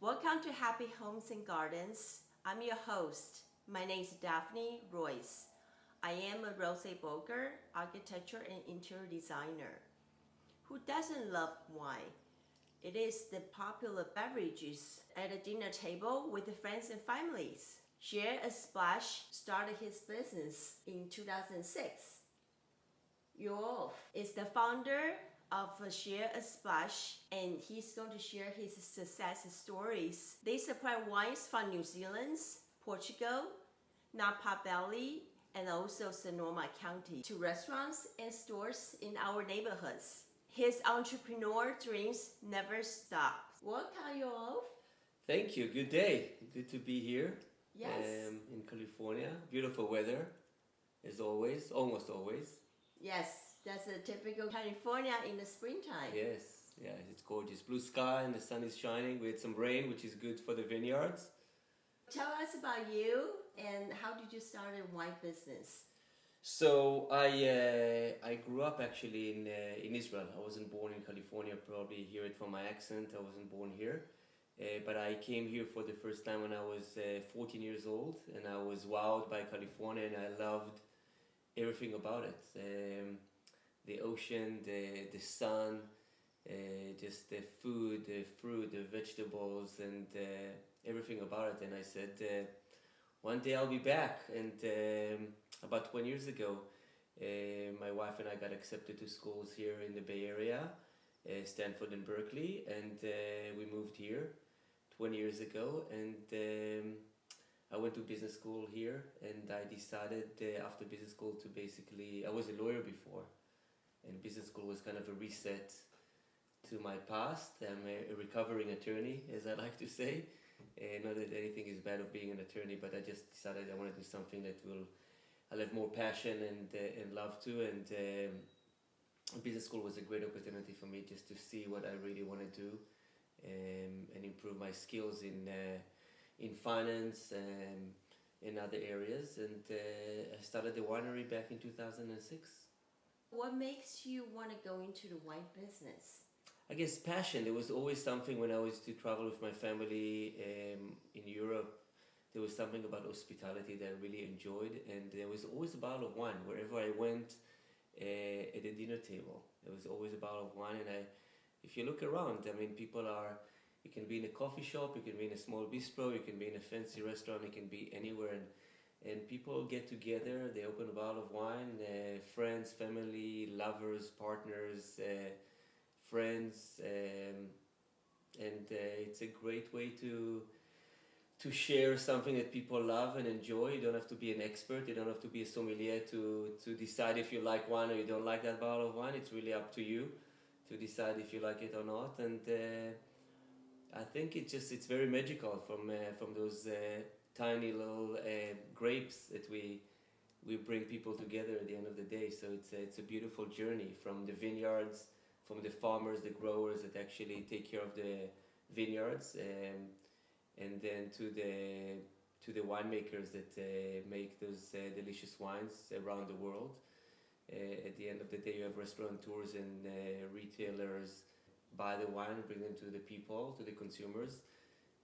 Welcome to Happy Homes and Gardens. I'm your host. My name is Daphne Royse. I am a Royse broker, architecture and interior designer. Who doesn't love wine? It is the popular beverages at a dinner table with friends and families. Share a Splash started his business in 2006. Yoav is the founder of Share a Splash, and he's going to share his success stories. They supply wines from New Zealand, Portugal, Napa Valley, and also Sonoma County to restaurants and stores in our neighborhoods. His entrepreneur dreams never stop. Welcome, Yoav. Thank you. Good day. Good to be here. Yes. In California. Beautiful weather, as always, almost always. Yes, that's a typical California in the springtime. Yes, yeah, it's gorgeous. Blue sky and the sun is shining. We had some rain, which is good for the vineyards. Tell us about you and how did you start a wine business? So I grew up actually in Israel. I wasn't born in California. Probably hear it from my accent. I wasn't born here. But I came here for the first time when I was 14 years old, and I was wowed by California, and I loved everything about it. The ocean, the sun, just the food, the fruit, the vegetables, and everything about it. And I said, one day I'll be back. And about 20 years ago, my wife and I got accepted to schools here in the Bay Area, Stanford and Berkeley, and we moved here 20 years ago. And I went to business school here, and I decided after business school to I was a lawyer before, and business school was kind of a reset to my past. I'm a recovering attorney, as I like to say. Not that anything is bad of being an attorney, but I just decided I want to do something that I'll have more passion and love to, and business school was a great opportunity for me just to see what I really want to do, and improve my skills in finance and in other areas. And I started the winery back in 2006. What makes you want to go into the wine business? I guess passion. There was always something when I was to travel with my family in Europe. There was something about hospitality that I really enjoyed, and there was always a bottle of wine wherever I went. At the dinner table, there was always a bottle of wine, and if you look around, I mean, people are. You can be in a coffee shop, you can be in a small bistro, you can be in a fancy restaurant, you can be anywhere, and people get together, they open a bottle of wine, friends, family, lovers, partners, friends, and it's a great way to share something that people love and enjoy. You don't have to be an expert, you don't have to be a sommelier to decide if you like wine or you don't like that bottle of wine. It's really up to you to decide if you like it or not. And I think it's very magical from those tiny little grapes that we bring people together at the end of the day. So it's a beautiful journey from the vineyards, from the farmers, the growers that actually take care of the vineyards, and then to the winemakers that make those delicious wines around the world. At the end of the day, you have restaurateurs and retailers buy the wine, bring them to the people, to the consumers,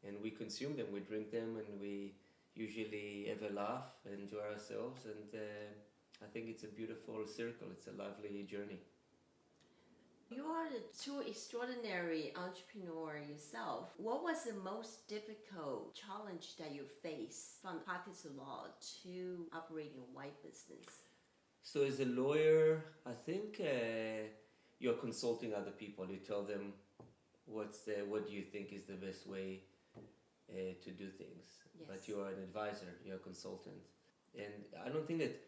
and we consume them, we drink them, and we usually have a laugh and enjoy ourselves. And I think it's a beautiful circle. It's a lovely journey. You are a true extraordinary entrepreneur yourself. What was the most difficult challenge that you faced from practice law to operating a wine business? So as a lawyer, I think you're consulting other people. You tell them what do you think is the best way to do things. Yes. But you're an advisor, you're a consultant. And I don't think that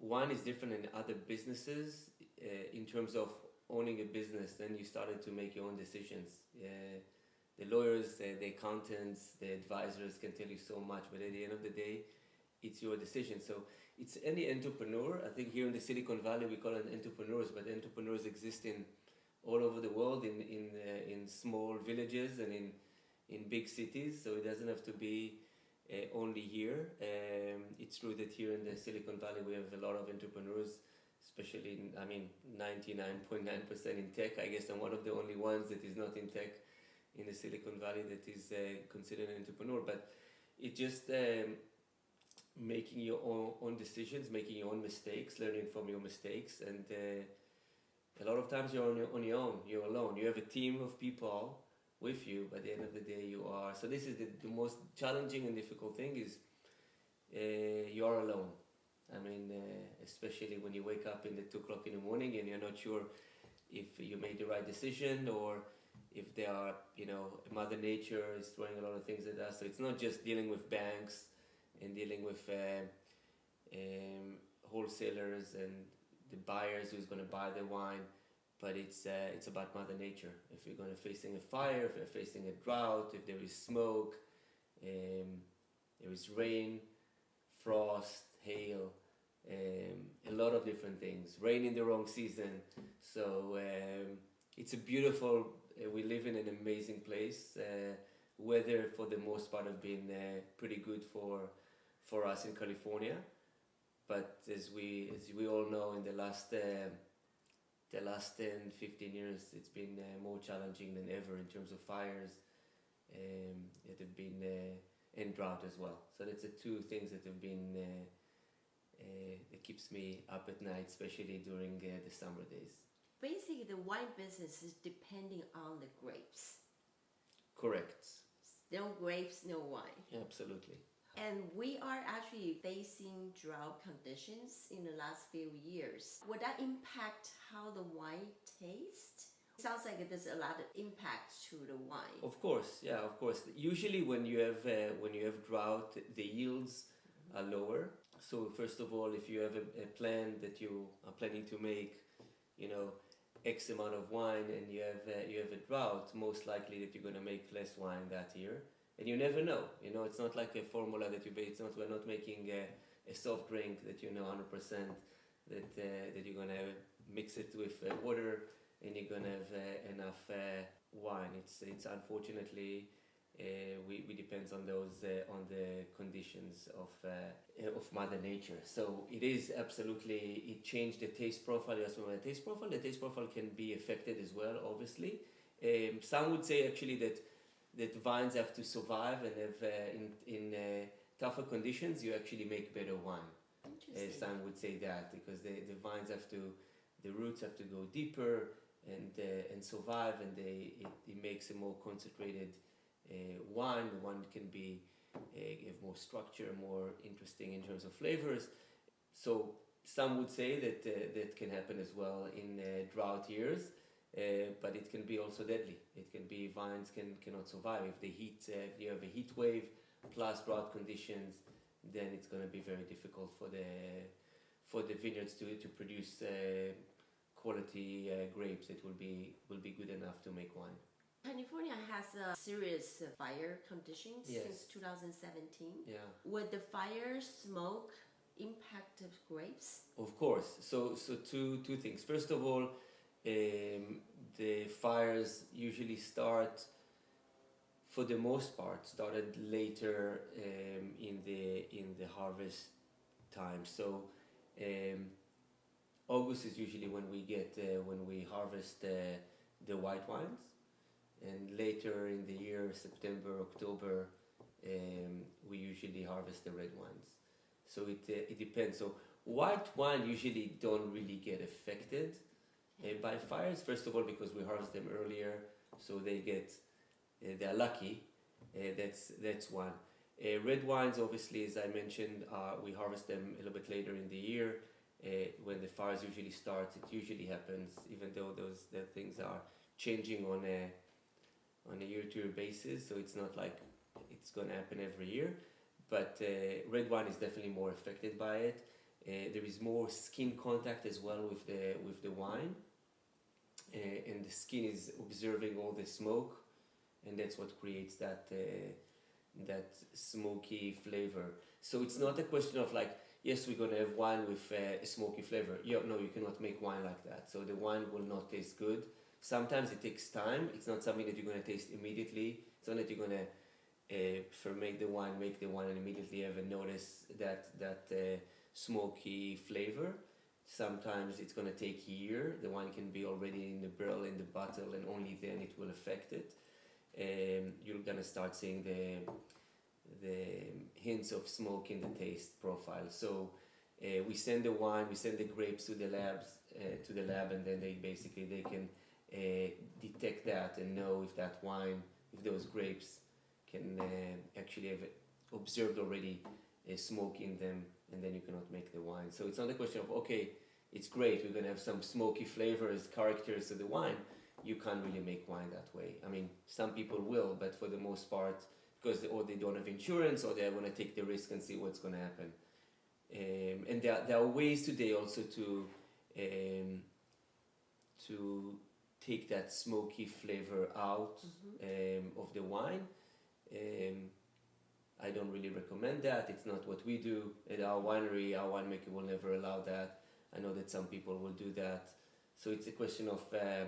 wine is different in other businesses in terms of owning a business. Then you started to make your own decisions. The lawyers, the accountants, the advisors can tell you so much, but at the end of the day, it's your decision. So it's any entrepreneur. I think here in the Silicon Valley we call it entrepreneurs, but entrepreneurs exist in all over the world, in small villages and in big cities. So it doesn't have to be only here. It's true that here in the Silicon Valley we have a lot of entrepreneurs, especially 99.9% in tech. I guess I'm one of the only ones that is not in tech in the Silicon Valley that is considered an entrepreneur, but it just making your own decisions, making your own mistakes, learning from your mistakes, and a lot of times you're on your own, you're alone. You have a team of people with you, but at the end of the day you are. So this is the most challenging and difficult thing is you are alone. I mean, especially when you wake up in the 2 o'clock in the morning and you're not sure if you made the right decision or if there are, Mother Nature is throwing a lot of things at us. So it's not just dealing with banks and dealing with wholesalers and the buyers who's going to buy the wine, but it's about Mother Nature. If you're going to facing a fire, if you're facing a drought, if there is smoke, there is rain, frost, hail, a lot of different things. Rain in the wrong season. So it's a beautiful. We live in an amazing place. Weather for the most part have been pretty good for us in California. But as we all know, in the last 10, 15 years, it's been more challenging than ever in terms of fires. That have been and drought as well. So that's the two things that have been that keeps me up at night, especially during the summer days. Basically, the wine business is depending on the grapes. Correct. No grapes, no wine. Absolutely. And we are actually facing drought conditions in the last few years. Would that impact how the wine tastes? Sounds like there's a lot of impact to the wine. Of course, yeah, of course. Usually, when you have drought, the yields are lower. So first of all, if you have a plan that you are planning to make, X amount of wine, and you have a drought, most likely that you're going to make less wine that year. And you never know. It's not like a formula that you bake. We're not making a soft drink that 100% that you're gonna mix it with water and you're gonna have enough wine. It's unfortunately we depends on those on the conditions of Mother Nature. So it is absolutely, it changed the taste profile. Yes, the taste profile can be affected as well. Obviously, some would say actually that vines have to survive and have in tougher conditions you actually make better wine. Some would say that because the vines the roots have to go deeper and survive, and it makes a more concentrated wine. The wine can be have more structure, more interesting in terms of flavors. So some would say that that can happen as well in drought years. But it can be also deadly. It can be vines cannot survive if if you have a heat wave plus drought conditions. Then it's going to be very difficult for the vineyards to produce quality grapes that will be good enough to make wine. California has a serious fire conditions Yes. since 2017. Yeah. Would the fire smoke impact the grapes? Of course. So two things. First of all, the fires usually for the most part, started later in the harvest time. So August is usually when we harvest the white wines, and later in the year, September, October, we usually harvest the red wines. So it depends. So white wine usually don't really get affected by fires. First of all, because we harvest them earlier, so they're lucky. That's one. Red wines, obviously, as I mentioned, we harvest them a little bit later in the year. When the fires usually start, it usually happens, even though the things are changing on a year-to-year basis. So it's not like it's going to happen every year. But red wine is definitely more affected by it. There is more skin contact as well with the wine, and the skin is observing all the smoke, and that's what creates that smoky flavor. So it's not a question of like, yes, we're gonna have wine with a smoky flavor. No, you cannot make wine like that. So the wine will not taste good. Sometimes it takes time. It's not something that you're gonna taste immediately. It's not that you're gonna make the wine, and immediately have a notice that smoky flavor. Sometimes it's going to take a year. The wine can be already in the barrel, in the bottle, and only then it will affect it. you're gonna start seeing the hints of smoke in the taste profile. So we send the wine, we send the grapes to the lab, and then they can detect that and know if that wine, if those grapes can actually have observed already smoke in them, and then you cannot make the wine. So it's not a question of, okay, it's great, we're gonna have some smoky flavors, characters to the wine. You can't really make wine that way. I mean, some people will, but for the most part, because they don't have insurance, or they want to take the risk and see what's going to happen. And there are ways today also to take that smoky flavor out of the wine. I don't really recommend that. It's not what we do at our winery. Our winemaker will never allow that. I know that some people will do that. So it's a question of a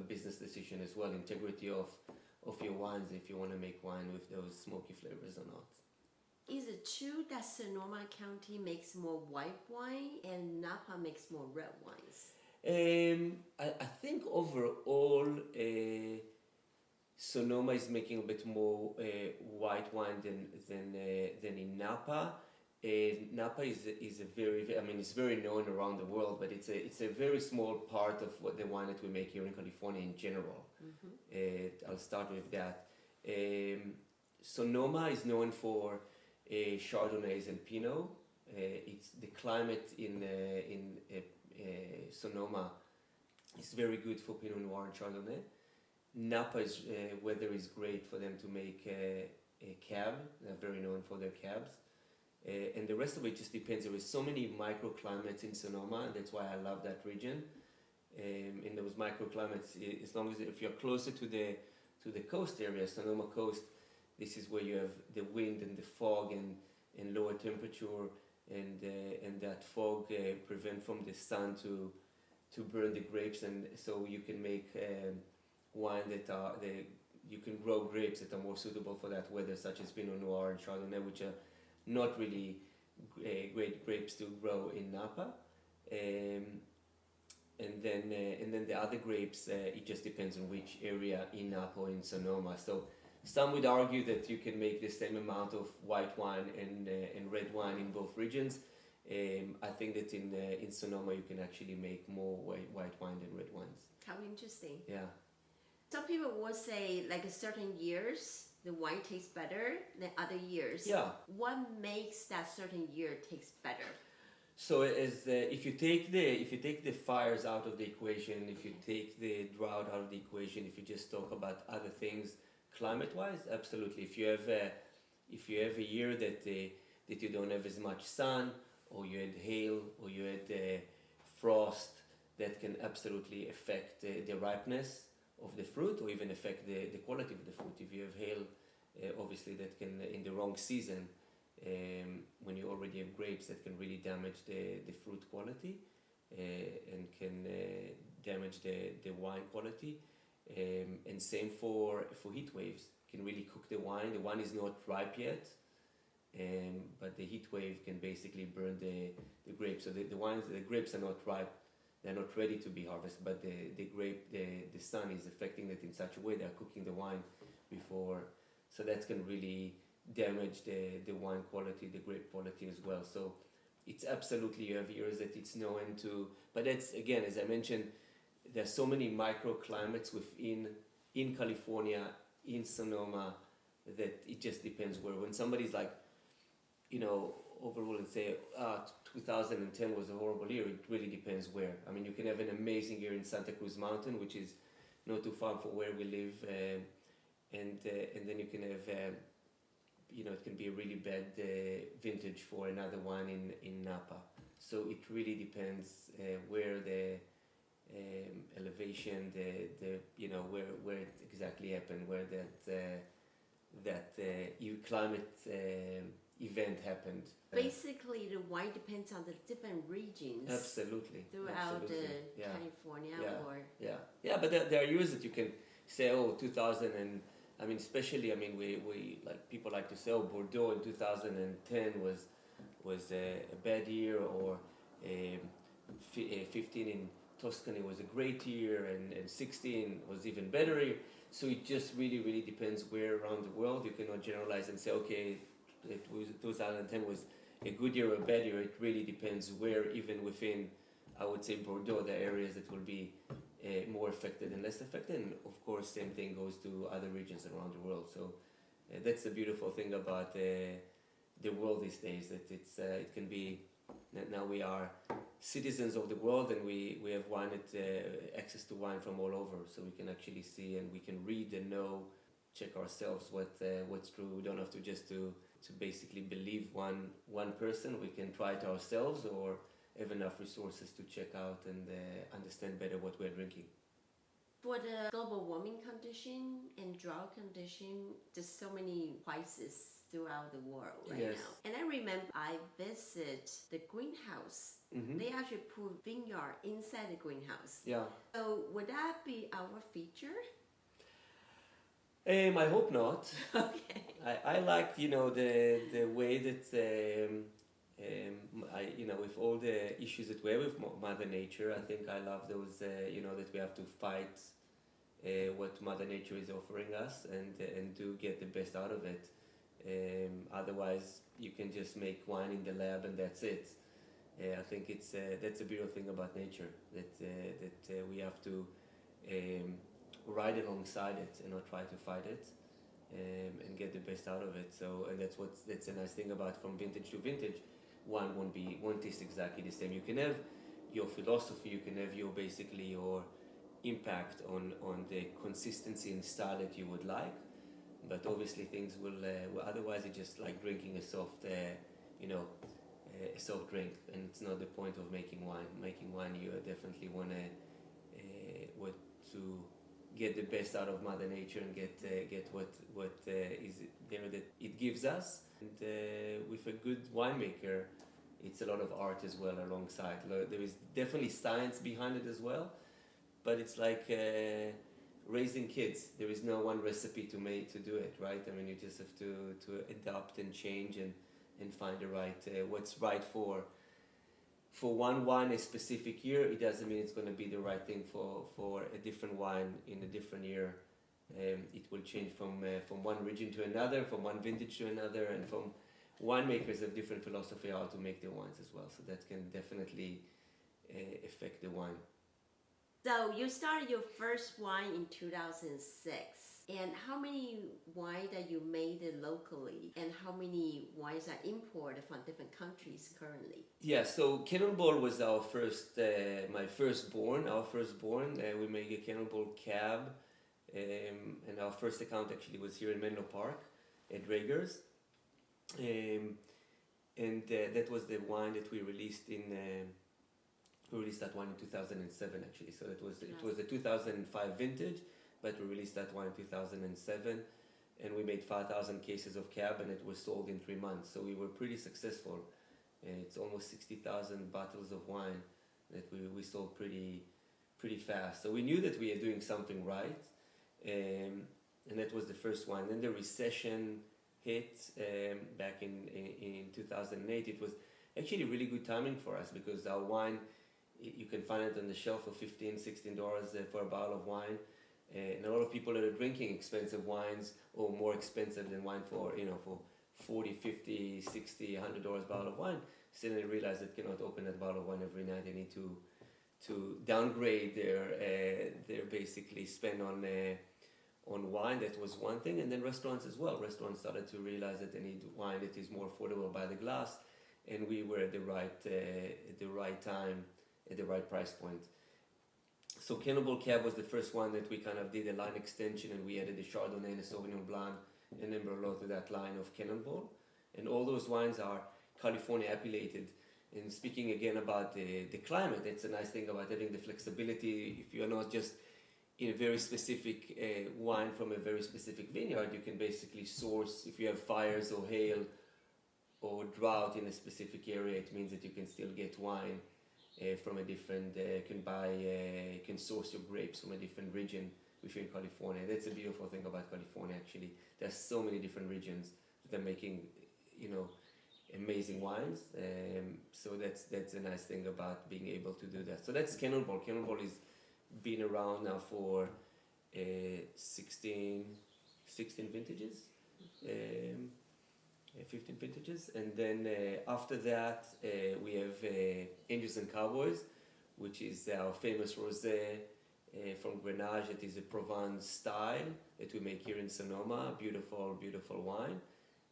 business decision as well, integrity of your wines, if you want to make wine with those smoky flavors or not. Is it true that Sonoma County makes more white wine and Napa makes more red wines? I think overall Sonoma is making a bit more white wine than in Napa. Napa is a very, I mean, it's very known around the world, but it's a very small part of what the wine that we make here in California in general. I'll start with that. Sonoma is known for Chardonnays and Pinot. It's the climate in Sonoma is very good for Pinot Noir and Chardonnay. Napa's weather is great for them to make a cab. They're very known for their cabs. And the rest of it just depends. There is so many microclimates in Sonoma, and that's why I love that region. In those microclimates, as long as if you're closer to the coast area, Sonoma coast, this is where you have the wind and the fog and lower temperature, and that fog prevent from the sun to burn the grapes, and so you can make wine you can grow grapes that are more suitable for that weather, such as Pinot Noir and Chardonnay, which are not really great grapes to grow in Napa. And then the other grapes, it just depends on which area in Napa or in Sonoma. So some would argue that you can make the same amount of white wine and red wine in both regions. I think that in Sonoma you can actually make more white wine than red wines. How interesting. Yeah. Some people will say like certain years the wine tastes better than other years. Yeah. What makes that certain year taste better? So if you take the fires out of the equation, if you take the drought out of the equation, if you just talk about other things, climate-wise, absolutely. If you have a year that you don't have as much sun, or you had hail, or you had frost, that can absolutely affect the ripeness of the fruit, or even affect the quality of the fruit. If you have hail, obviously that can, in the wrong season, when you already have grapes, that can really damage the fruit quality and can damage the wine quality. And same for heat waves, can really cook the wine. The wine is not ripe yet, but the heat wave can basically burn the grapes. So the grapes are not ripe, they're not ready to be harvested, but the sun is affecting it in such a way they're cooking the wine before. So that can really damage the wine quality, the grape quality as well. So it's absolutely, you have years that it's known to, but that's, again, as I mentioned, there's so many microclimates in California, in Sonoma, that it just depends where. When somebody's like, overall and say, 2010 was a horrible year, it really depends where. I mean, you can have an amazing year in Santa Cruz Mountain, which is not too far from where we live, and then you can have, it can be a really bad vintage for another one in Napa. So it really depends where the elevation, where it exactly happened, where that climate event happened. Basically, the wine depends on the different regions. Absolutely. Throughout Yeah. California Yeah, but there are years that you can say, 2000 and, I mean, especially, we like, people like to say, Bordeaux in 2010 was a bad year, or 15 in Tuscany was a great year, and 16 was even better year. So it just really depends where around the world. You cannot generalize and say, okay, 2010 was a good year or a bad year. It really depends where, even within, I would say, Bordeaux, the areas that will be more affected and less affected. And of course, same thing goes to other regions around the world. So that's the beautiful thing about the world these days, that it can be, that now we are citizens of the world, and we have access to wine from all over, so we can actually see and we can read and know, check ourselves what's true. We don't have to just to basically believe one person. We can try it ourselves, or have enough resources to check out and understand better what we're drinking. For the global warming condition and drought condition, there's so many crises throughout the world right Yes. now. And I remember I visited the greenhouse. Mm-hmm. They actually put vineyard inside the greenhouse. Yeah. So would that be our feature? I hope not. Okay. I like, the way that with all the issues that we have with Mother Nature, I think I love those, that we have to fight what Mother Nature is offering us and do get the best out of it. Otherwise, you can just make wine in the lab and that's it. I think that's a beautiful thing about nature, that we have to ride alongside it and not try to fight it, and get the best out of it. So, and that's a nice thing about from vintage to vintage. Wine won't taste exactly the same. You can have your philosophy, you can have your impact on the consistency and style that you would like, but obviously things will otherwise it's just like drinking a soft a soft drink, and it's not the point of making wine. Making wine, you definitely want to get the best out of Mother Nature and get what is there that it gives us. And with a good winemaker, it's a lot of art as well alongside. There is definitely science behind it as well, but it's like raising kids. There is no one recipe to do it, right? I mean, you just have to adapt and change and find the right what's right for one wine a specific year. It doesn't mean it's going to be the right thing for a different wine in a different year. It will change from one region to another, from one vintage to another, and from winemakers have different philosophy how to make their wines as well. So that can definitely affect the wine. So you started your first wine in 2006. And how many wines that you made locally, and how many wines are imported from different countries currently? Yeah, so Cannonball was our first, my firstborn. We made a Cannonball Cab, and our first account actually was here in Menlo Park at Draeger's. And that was the wine that we released we released that wine in 2007 actually. So it was a 2005 vintage, but we released that wine in 2007, and we made 5,000 cases of Cab, and it was sold in 3 months. So we were pretty successful. It's almost 60,000 bottles of wine that we sold pretty fast. So we knew that we were doing something right, and that was the first one. Then the recession hit back in 2008. It was actually really good timing for us, because our wine, you can find it on the shelf for $15, $16 for a bottle of wine. And a lot of people that are drinking expensive wines, or more expensive than wine for $40, $50, $60, $100 bottle of wine, suddenly realize they cannot open that bottle of wine every night. They need to downgrade their basically spend on wine. That was one thing. And then restaurants as well. Restaurants started to realize that they need wine that is more affordable by the glass, and we were at the right time, at the right price point. So Cannonball Cab was the first one that we kind of did a line extension, and we added the Chardonnay and the Sauvignon Blanc and then Merlot to that line of Cannonball. And all those wines are California appellated. And speaking again about the climate, it's a nice thing about having the flexibility. If you're not just in a very specific wine from a very specific vineyard, you can basically source, if you have fires or hail or drought in a specific area, it means that you can still get wine from a different, you can source your grapes from a different region within California. That's a beautiful thing about California, actually. There's so many different regions that are making, amazing wines. So that's a nice thing about being able to do that. So that's Cannonball. Cannonball is been around now for 16 vintages, 15 vintages, and then after that we have Angels and Cowboys, which is our famous rosé from Grenache. It is a Provence style that we make here in Sonoma. Beautiful, beautiful wine.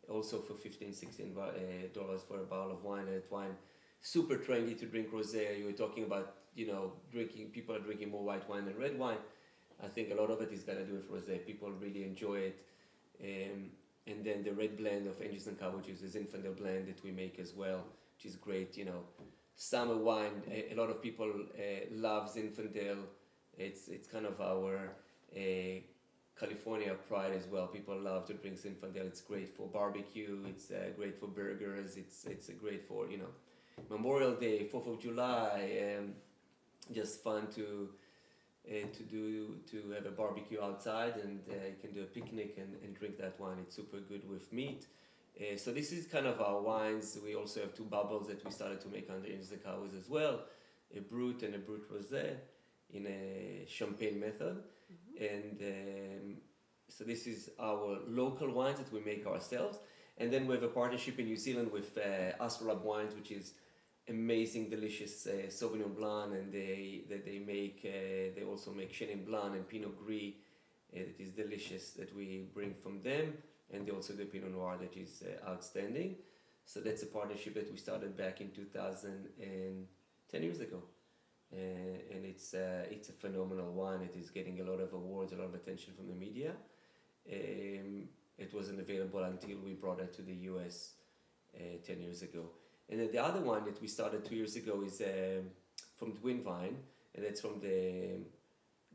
Also for $15-16 for a bottle of wine. And that wine, super trendy to drink rosé. You were talking about, drinking. People are drinking more white wine than red wine. I think a lot of it is gonna do with rosé. People really enjoy it. And then the red blend of Angels and Cowboys, which is a Zinfandel blend that we make as well, which is great. Summer wine. A lot of people love Zinfandel. It's kind of our California pride as well. People love to drink Zinfandel. It's great for barbecue. It's great for burgers. It's great for Memorial Day, 4th of July. Just fun to have a barbecue outside, and you can do a picnic and drink that wine. It's super good with meat. So this is kind of our wines. We also have two bubbles that we started to make under Angels and Cowboys as well, a Brut and a Brut Rosé in a champagne method. And so this is our local wines that we make ourselves. And then we have a partnership in New Zealand with Astrolabe Wines, which is amazing, delicious Sauvignon Blanc, and they also make Chenin Blanc and Pinot Gris. It is delicious that we bring from them, and they also do Pinot Noir that is outstanding. So that's a partnership that we started back in 10 years ago. And it's a phenomenal wine. It is getting a lot of awards, a lot of attention from the media. It wasn't available until we brought it to the US 10 years ago. And then the other one that we started 2 years ago is from Twin Vine, and that's from the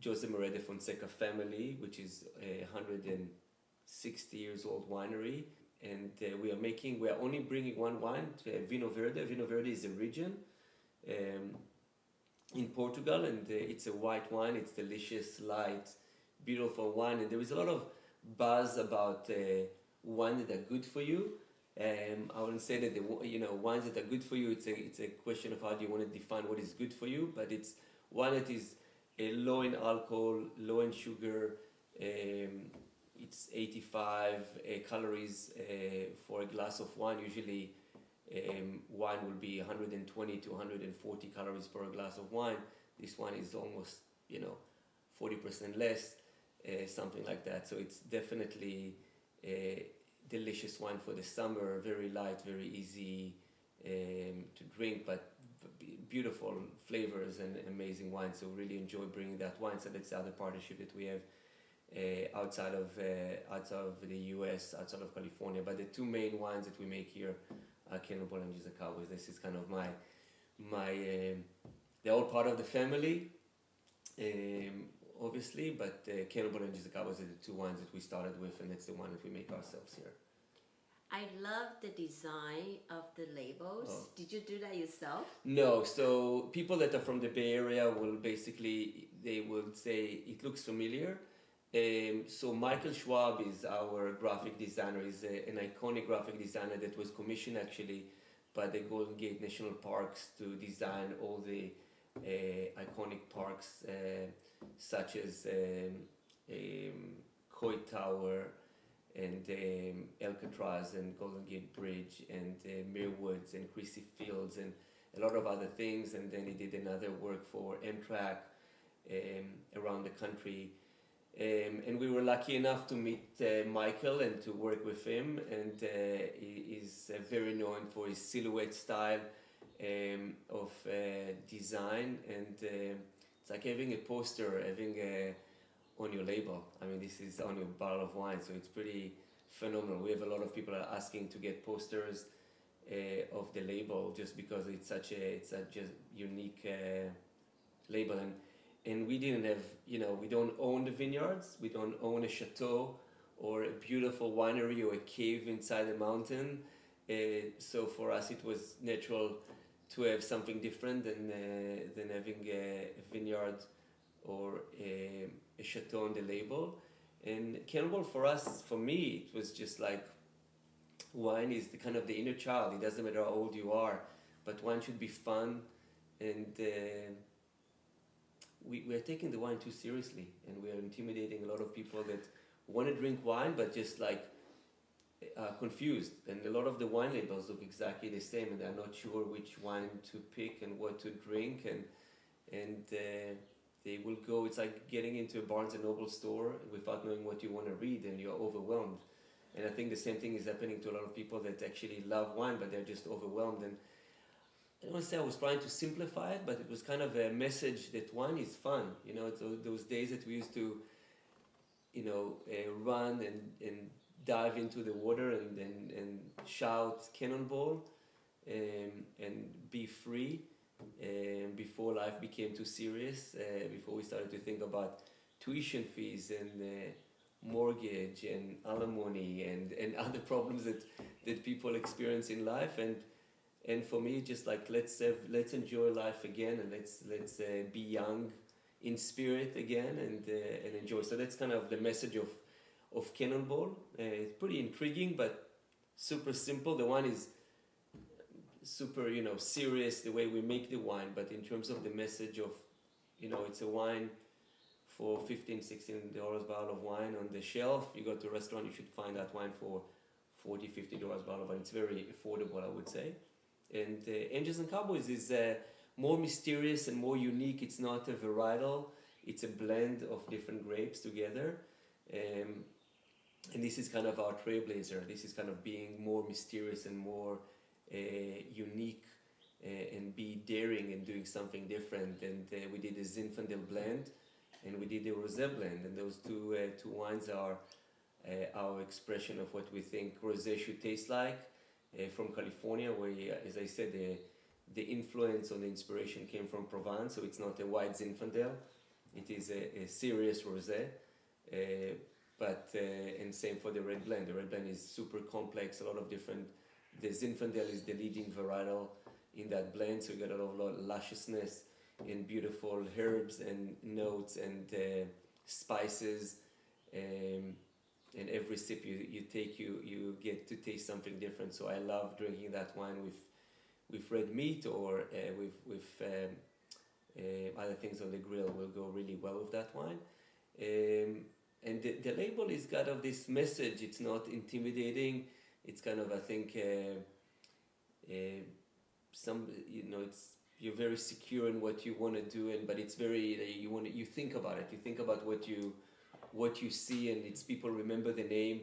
Jose Maria de Fonseca family, which is a 160 years old winery. And we are only bringing one wine, Vinho Verde. Vinho Verde is a region in Portugal, and it's a white wine. It's delicious, light, beautiful wine, and there is a lot of buzz about wines that are good for you. I wouldn't say that wines that are good for you. It's a question of how do you want to define what is good for you. But it's wine that is low in alcohol, low in sugar. It's 85 calories for a glass of wine. Usually, wine will be 120 to 140 calories per glass of wine. This one is almost 40% less, something like that. So it's definitely a delicious wine for the summer. Very light, very easy to drink, but beautiful flavors and amazing wine. So really enjoy bringing that wine. So that's the other partnership that we have outside of the US, outside of California. But the two main wines that we make here are Cannonball and Angels and Cowboys. This is kind of they're all part of the family, obviously, but Cannonball and Angels and Cowboys are the two wines that we started with, and it's the one that we make ourselves here. I love the design of the labels. Oh. Did you do that yourself? No. So people that are from the Bay Area they will say it looks familiar. So Michael Schwab is our graphic designer. He's an iconic graphic designer that was commissioned actually by the Golden Gate National Parks to design all the iconic parks such as Coit Tower and Alcatraz and Golden Gate Bridge and Muir Woods and Christie Fields and a lot of other things. And then he did another work for Amtrak around the country. And we were lucky enough to meet Michael and to work with him, and he is very known for his silhouette style of design, and it's like having a poster, on your label. I mean, this is on your bottle of wine, so it's pretty phenomenal. We have a lot of people asking to get posters of the label just because it's such a unique label. And we didn't have, we don't own the vineyards, we don't own a chateau or a beautiful winery or a cave inside a mountain. So for us it was natural to have something different than having a vineyard or a chateau on the label. And Cannonball for me, it was just like wine is the inner child. It doesn't matter how old you are, but wine should be fun and we are taking the wine too seriously, and we are intimidating a lot of people that want to drink wine but just like confused. And a lot of the wine labels look exactly the same, and they're not sure which wine to pick and what to drink, and they will go. It's like getting into a Barnes and Noble store without knowing what you want to read, and you're overwhelmed. And I think the same thing is happening to a lot of people that actually love wine, but they're just overwhelmed. And I don't want to say I was trying to simplify it, but it was kind of a message that wine is fun. You know, it's those days that we used to, run and dive into the water and shout cannonball and be free before life became too serious, before we started to think about tuition fees and mortgage and alimony and other problems that people experience in life. And for me, just like let's enjoy life again, and let's be young in spirit again and enjoy. So that's kind of the message of Cannonball. It's pretty intriguing, but super simple. The wine is super, serious the way we make the wine, but in terms of the message of, it's a wine for $15-16 bottle of wine on the shelf. You go to a restaurant, you should find that wine for $40-50 bottle of wine. It's very affordable, I would say. And Angels and Cowboys is more mysterious and more unique. It's not a varietal, it's a blend of different grapes together. And this is kind of our trailblazer. This is kind of being more mysterious and more unique and be daring and doing something different. And we did a Zinfandel blend and we did a Rosé blend. And those two wines are our expression of what we think Rosé should taste like. From California, where, as I said, the influence or the inspiration came from Provence, so it's not a white Zinfandel. It is a serious rosé, and same for the red blend. The red blend is super complex, a lot of different. The Zinfandel is the leading varietal in that blend, so you get a lot of lusciousness and beautiful herbs and notes and spices. And every sip you take, you get to taste something different. So I love drinking that wine with red meat or with other things on the grill will go really well with that wine. And the label is kind of this message. It's not intimidating. It's kind of, I think, it's you're very secure in what you want to do, but it's very you think about it. You think about what you see, and it's people remember the name,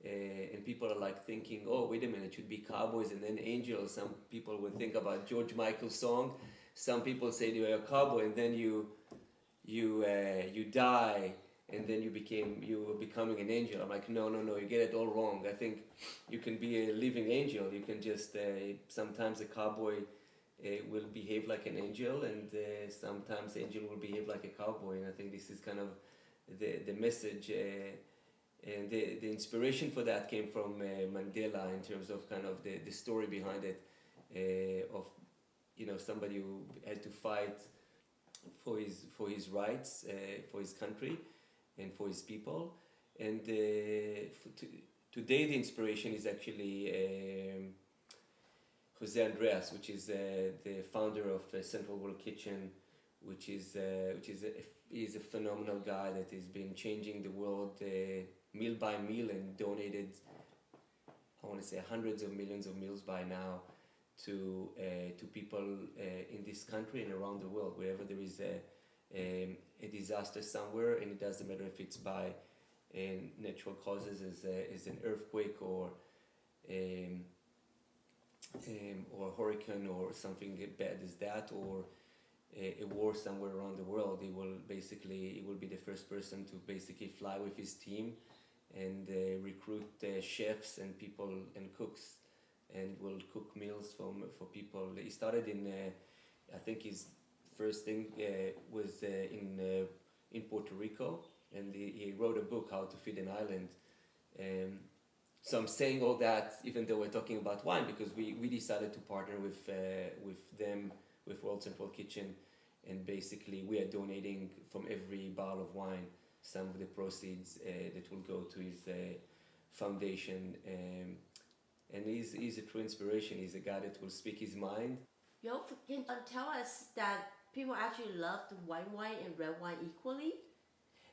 and people are like thinking, oh, wait a minute, it should be Cowboys and then Angels. Some people will think about George Michael's song. Some people say you're a cowboy and then you die and then you were becoming an angel. I'm like, no, you get it all wrong. I think you can be a living angel. You can just sometimes a cowboy will behave like an angel, and sometimes angel will behave like a cowboy. And I think this is kind of the message, and the inspiration for that came from Mandela in terms of kind of the story behind it, of somebody who had to fight for his rights, for his country and for his people. And today the inspiration is actually Jose Andreas, which is the founder of Central World Kitchen, which is a phenomenal guy that has been changing the world meal by meal and donated, I want to say, hundreds of millions of meals by now to people in this country and around the world. Wherever there is a disaster somewhere, and it doesn't matter if it's by natural causes as an earthquake or hurricane or something bad as that, or a war somewhere around the world, he will be the first person to basically fly with his team and recruit chefs and people and cooks, and will cook meals for people. He started I think his first thing was in Puerto Rico, and he wrote a book, How to Feed an Island. So I'm saying all that even though we're talking about wine, because we decided to partner with them, with World Central Kitchen, and basically we are donating from every bottle of wine some of the proceeds that will go to his foundation. And he's a true inspiration. He's a guy that will speak his mind. Yoav, can you tell us that people actually love the white wine and red wine equally?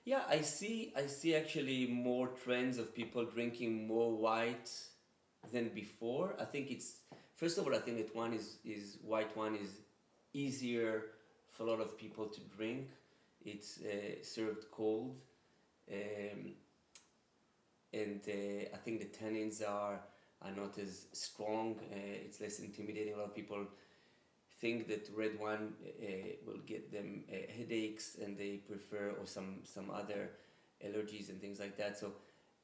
Yeah, I see actually more trends of people drinking more white than before. I think it's, first of all, I think that white wine is easier for a lot of people to drink. It's served cold, and I think the tannins are not as strong. It's less intimidating. A lot of people think that red wine will get them headaches, and they prefer, or some other allergies and things like that. So,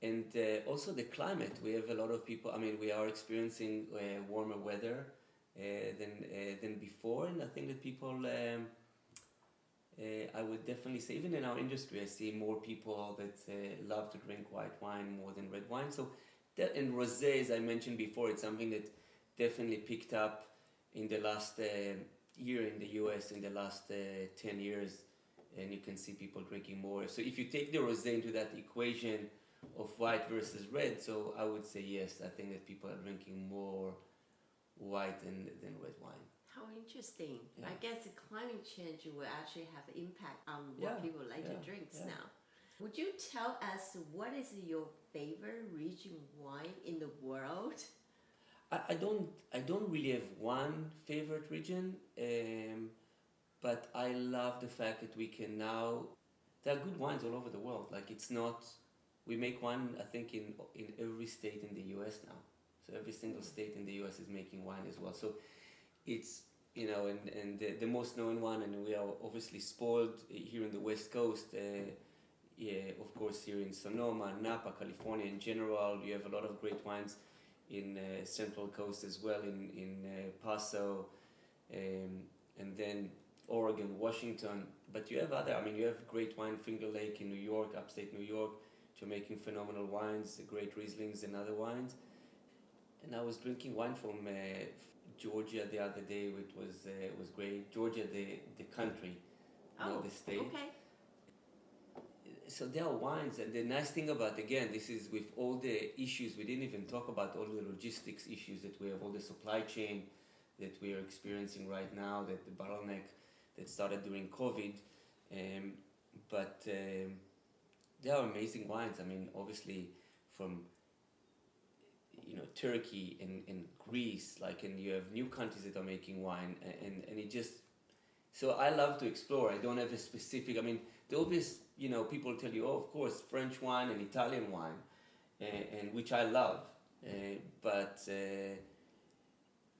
and also the climate. We have a lot of people. I mean, we are experiencing warmer weather than before, and I think that people. I would definitely say, even in our industry, I see more people that love to drink white wine more than red wine. So, and rosé, as I mentioned before, it's something that definitely picked up in the last year in the US, in the last 10 years, and you can see people drinking more. So if you take the rosé into that equation of white versus red, so I would say yes, I think that people are drinking more white than red wine. How interesting. Yeah. I guess the climate change will actually have an impact on what people like to drink now. Would you tell us what is your favorite region wine in the world? I don't really have one favorite region, but I love the fact that we can now, there are good wines all over the world. Like, it's not, we make wine, I think, in every state in the US now. So every single state in the US is making wine as well. So it's, you know, and the most known one, and we are obviously spoiled here in the West Coast, of course here in Sonoma, Napa, California in general. You have a lot of great wines in Central Coast as well, in Paso, and then Oregon, Washington. But you have other, I mean, you have great wine, Finger Lake in New York, upstate New York, which are making phenomenal wines, great Rieslings and other wines. And I was drinking wine from Georgia the other day, which was great. Georgia, the country, not the state. Okay. So there are wines, and the nice thing about, again, this is with all the issues, we didn't even talk about all the logistics issues that we have, all the supply chain that we are experiencing right now, that the bottleneck that started during COVID. But there are amazing wines. I mean, obviously from, you know, Turkey and Greece, like, and you have new countries that are making wine, and it just, so I love to explore. I don't have a specific, I mean, the obvious, you know, people tell you, oh, of course, French wine and Italian wine, and which I love, but there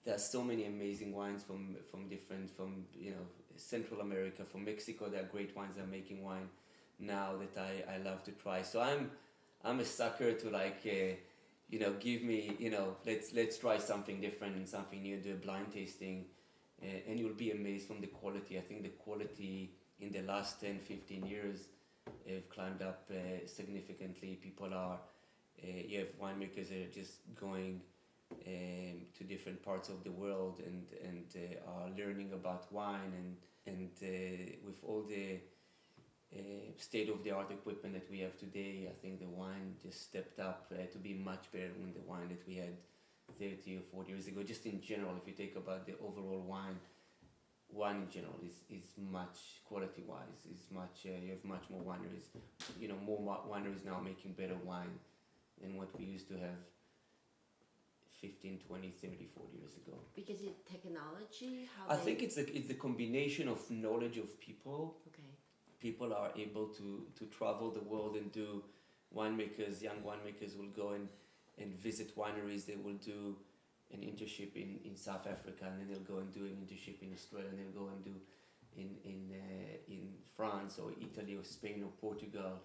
are so many amazing wines from different, from, you know, Central America, from Mexico. There are great wines that are making wine now that I love to try. So I'm a sucker to, like, you know, give me, you know, let's try something different and something new, do a blind tasting, and you'll be amazed from the quality. I think the quality in the last 10, 15 years have climbed up significantly. People are, you have winemakers that are just going to different parts of the world and are learning about wine, and with all the state-of-the-art equipment that we have today, I think the wine just stepped up to be much better than the wine that we had 30 or 40 years ago. Just in general, if you take about the overall wine in general is much, quality-wise, is much, you have much more wineries, you know, more wineries now making better wine than what we used to have 15, 20, 30, 40 years ago. Because it's technology? I think it's the combination of knowledge of people. Okay. People are able to travel the world and do, winemakers, young winemakers will go and visit wineries. They will do an internship in South Africa, and then they'll go and do an internship in Australia, and they'll go and do in France or Italy or Spain or Portugal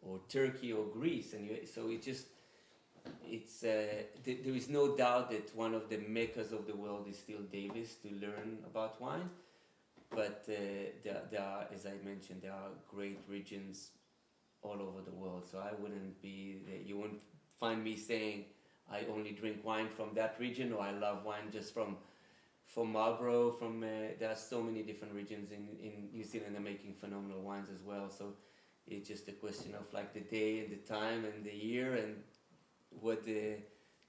or Turkey or Greece, and so there is no doubt that one of the meccas of the world is still Davis to learn about wine, but there are, as I mentioned, there are great regions all over the world. So I wouldn't be, you wouldn't find me saying I only drink wine from that region, or I love wine just from Marlborough. There are so many different regions in New Zealand that are making phenomenal wines as well. So it's just a question of, like, the day and the time and the year and what the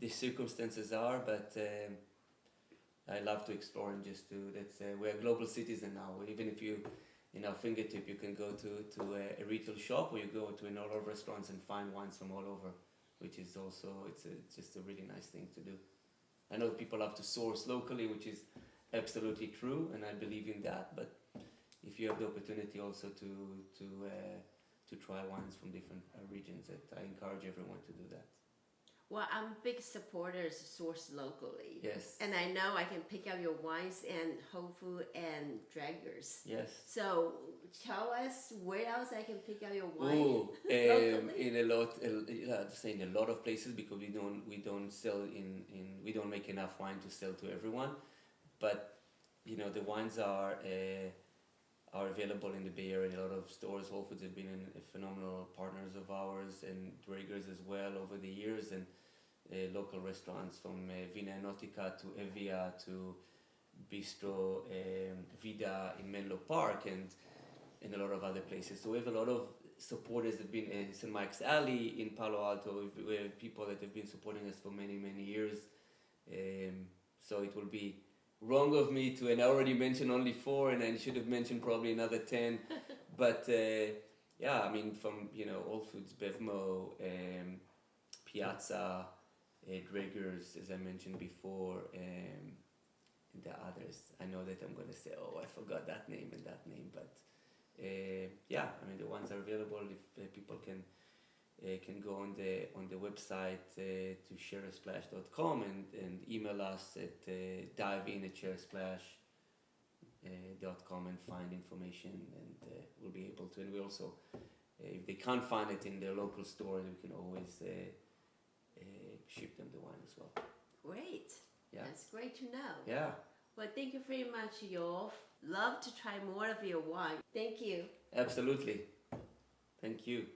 circumstances are. But I love to explore and just to, we're a global citizen now. Even if you, in our fingertip, you can go to a retail shop, or you go to an all over restaurants and find wines from all over, which is also, it's just a really nice thing to do. I know people have to source locally, which is absolutely true, and I believe in that. But if you have the opportunity also to try wines from different regions, I encourage everyone to do that. Well, I'm big supporters sourced locally. Yes. And I know I can pick up your wines in Whole Food and Draggers. Yes. So tell us where else I can pick up your wine locally. In a lot of places, because we don't sell we don't make enough wine to sell to everyone. But the wines are available in the Bay Area in a lot of stores. Whole Foods have been phenomenal partners of ours, and Draggers as well over the years, and local restaurants from Vina Nautica to Evia to Bistro Vida in Menlo Park, and a lot of other places. So we have a lot of supporters that have been in St. Mike's Alley in Palo Alto. We have people that have been supporting us for many, many years. So it will be wrong of me to, and I already mentioned only 4, and I should have mentioned probably another 10. But yeah, I mean, from Whole Foods, Bevmo, Piazza, Draggers, as I mentioned before, and the others. I know that I'm gonna say, oh, I forgot that name and that name, but yeah, I mean, the ones are available. If people can go on the website to shareasplash.com and email us at divein@shareasplash.com and find information, and we'll be able to. And we also, if they can't find it in their local store, we can always ship them the wine as well. Great. Yeah. That's great to know. Yeah. Well, thank you very much, Yoav. Love to try more of your wine. Thank you. Absolutely. Thank you.